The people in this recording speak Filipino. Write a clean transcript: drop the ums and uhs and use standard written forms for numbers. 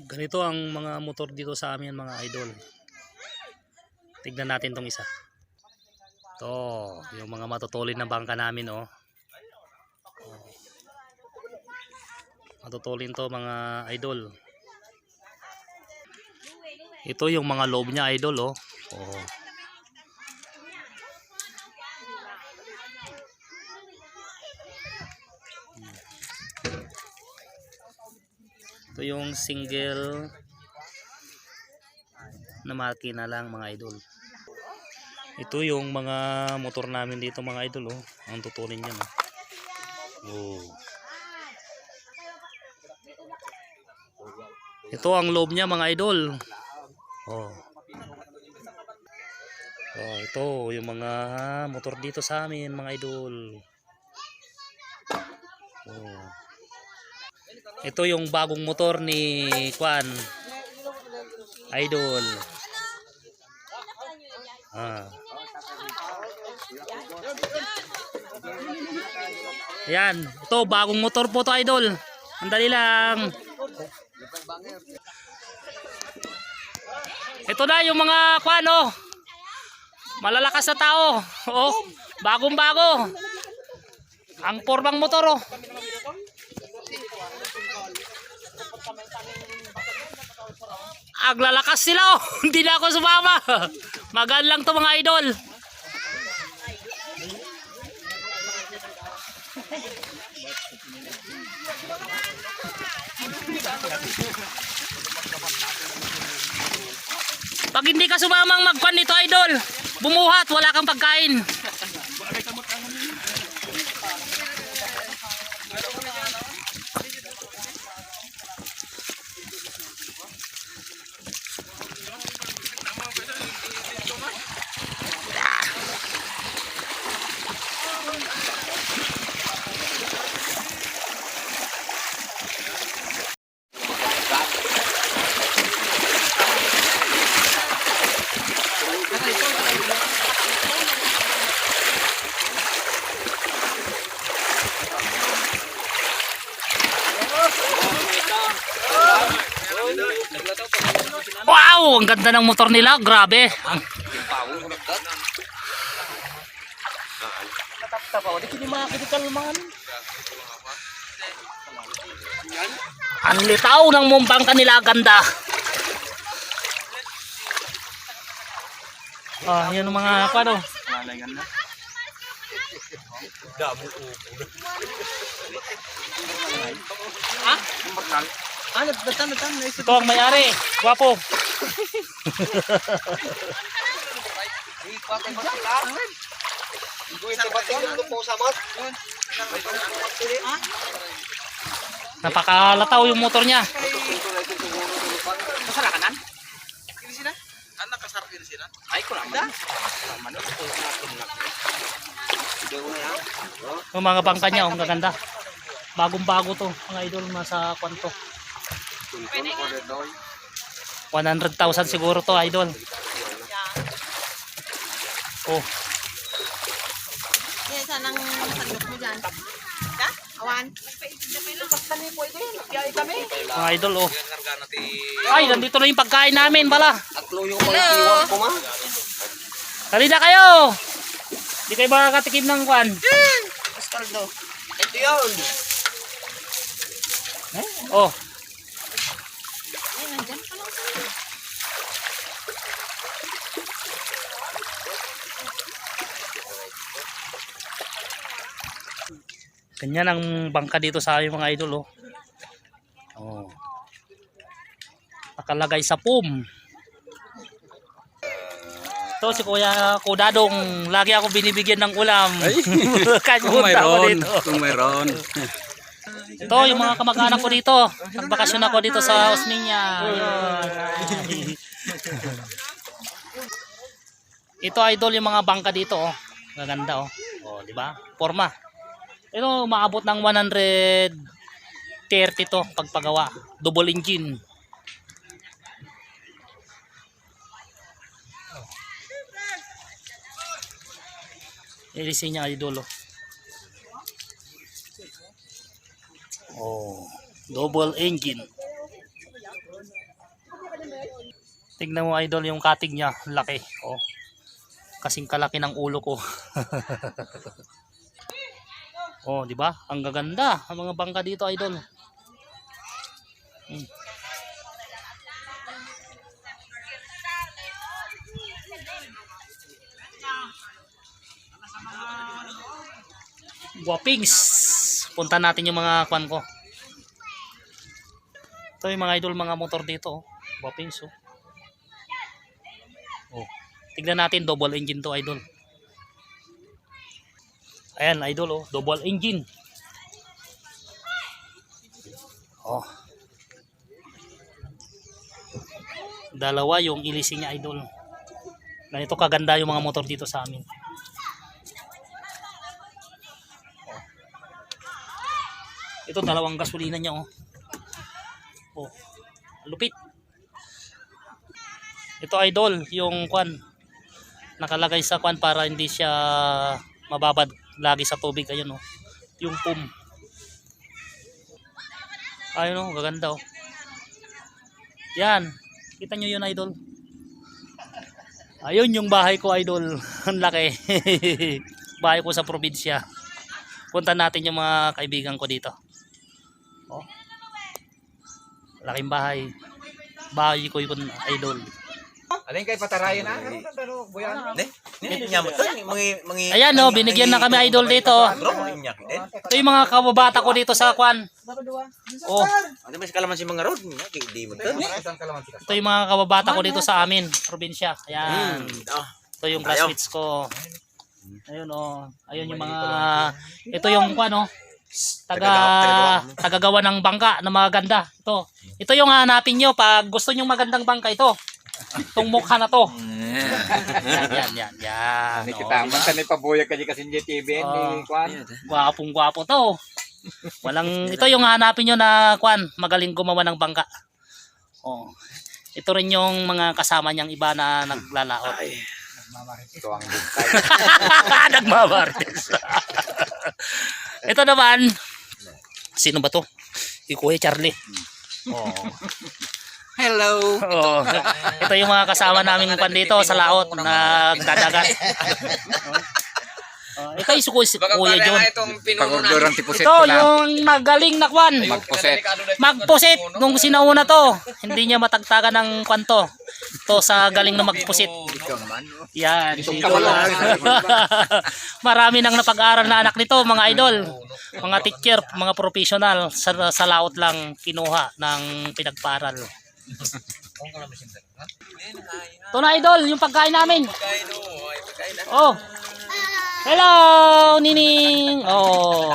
Ganito ang mga motor dito sa amin mga idol. Tignan natin tong isa. To, yung mga matutulin na bangka namin oh. Matutulin to mga idol. Ito yung mga loob niya idol oh. Oh. Ito yung single na makina lang mga idol. Ito yung mga motor namin dito mga idol oh. Ang tutunin niya oh. Ito ang loob niya mga idol. Oh. Oh, ito yung mga motor dito sa amin mga idol. Oh. Ito yung bagong motor ni Kwan idol. Ayan, ito bagong motor po to idol. Andali lang. Ito na yung mga Kwan oh. Malalakas na tao. Oh, bagong bago. Ang pormang motor oh. Aglalakas sila oh. Hindi na ako sumama. Magaan lang to mga idol. Pag hindi ka sumamang magpan nito idol, bumuhat, wala kang pagkain. Wow, ang ganda ng motor nila, grabe. Ang litaw ng mumbang kanila, ganda. Ah, yan ang mga ano. Ha? Ito ang may-ari, guwapo. Napakalataw yung motor niya. Masarakanan? Ini sila? Anak kasar ini sila? Ay ko naman. Yung mga bangka niya, ang gaganda. Bagong-bago to, mga idol, nasa kwanto. 100,000 siguro to, idol. Oh. Yan, sanang sandok mo dyan. Ha? Awan? Mga idol, oh. Ay, nandito na yung pagkain namin, pala. Hello! Dali na kayo! Hindi kayo makakatikim ng kwan. Pascaldo. Ito yun. Oh. Ay, nandyan pa lang sa'yo. Ganyan ang bangka dito sa aming mga idol, oh. Oh. Nakalagay sa pum. Ito si Kuya Kudadong, lagi ako binibigyan ng ulam. Kahit Kung punta ako mayroon. dito. Kung mayroon. Ito yung mga kamag-anak ko dito. Nagbakasyon ako dito sa Osmeña. Ito idol yung mga bangka dito, oh. Maganda oh. Oh, di ba? Forma. Ito maabot ng 130 to pagpagawa. Double engine. Ilisin niya idol, oh. Oh, double engine. Tingnan mo idol yung cutting niya, laki. Oh. Kasing kalaki ng ulo ko. Oh, di ba? Ang gaganda ang mga bangka dito, idol. Guwapings. Punta natin yung mga kwan ko. Ito yung mga idol, mga motor dito. Oh. Guwapings, oh. Oh. Tignan natin, double engine to, idol. Ayan, idol, oh. Double engine. Oh. Dalawa yung ilising niya, idol. Ganito kaganda yung mga motor dito sa amin. Ito dalawang gasolina niya, oh. Oh. Lupit. Ito idol, yung kwan nakalagay sa kwan para hindi siya mababad lagi sa tubig. Ayun, oh. Yung pum. Ayun, oh, gaganda, oh. Yan. Kita nyo yun, idol. Ayun yung bahay ko, idol. Ang laki. Bahay ko sa probinsya. Punta natin yung mga kaibigan ko dito. Oh. Laking bahay. Bahay ko yun, idol. Alin kay patarayan na? Buyan. Niya mo to, mangi. Ayan, no, binigyan na kami, idol, dito. Bro, inyak din. Ito yung mga kababata ko dito sa kwan. Oh, Ano ba si kalaman si mga road? Di mo to. ito yung mga kababata ko dito sa amin, probinsya. Ayan. Ito yung classmates ko. Ayun, oh. Ayun yung mga, ito yung kwan, oh. Tagagawa ng bangka na maganda. Ito yung hanapin nyo pag gusto nyo magandang bangka, ito. Itong mukha na to. Yan. Ni kita man sa ni pabuya kasi ni TV ni kwan. Gwapong gwapo to. Ito yung hanapin nyo na kwan, magaling gumawa ng bangka. Oh. Ito rin yung mga kasama niyang iba na naglalaot. Ito ang bukay. Nagmamarites. Ito naman, sino ba to? Kuya Charlie. Oh. Hello. Oh. Ito yung mga kasama naming pan dito sa laot na nagdadagat. Ito yung Kuya John. Pagordoran tipuset Ito ko na. yung magaling na kwan. Magpuset. Magpusit nung sinauna to. Hindi niya matagtagan ng kwanto. Ito sa galing na magpusit. Ikaw naman. Yan. Kawalan. Marami nang napag-aral na anak nito, mga idol. Mga teacher, mga professional sa laot lang kinuha ng pinagparal. Ito na, idol, yung pagkain namin. Oh. Hello, Nining. Oh.